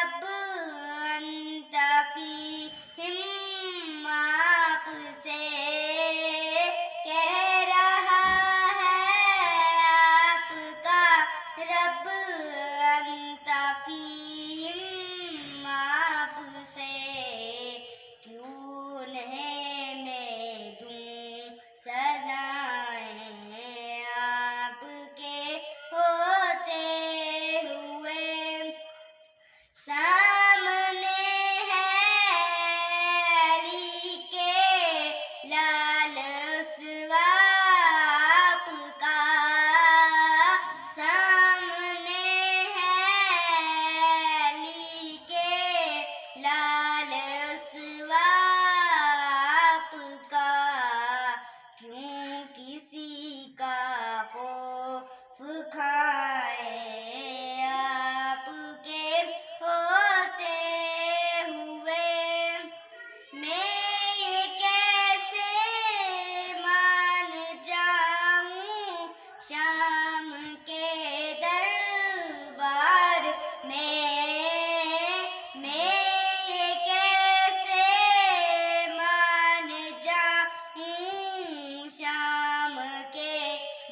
رب انت فیہم آپ سے کہہ رہا ہے آپ کا رب انت فیہم آپ سے کیوں نہیں میں دوں سزائیں آپ کے ہوتے ہوئے سامنے ہے علی کے لال رسوا آپ کا سامنے ہے علی کے لال رسوا آپ کا کیوں کسی کا خوف کھائیں آپ کے ہوتے ہوئے میں یہ کیسے مان جاؤں شام کے دربار میں یہ کیسے مان جاؤں شام کے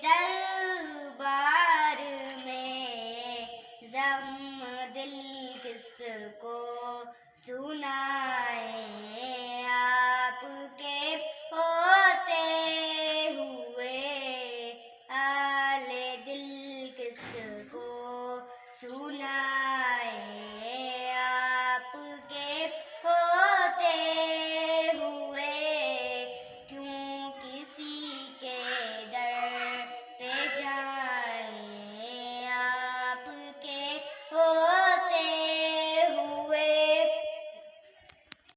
دربار میں زخم دل کس کو سنا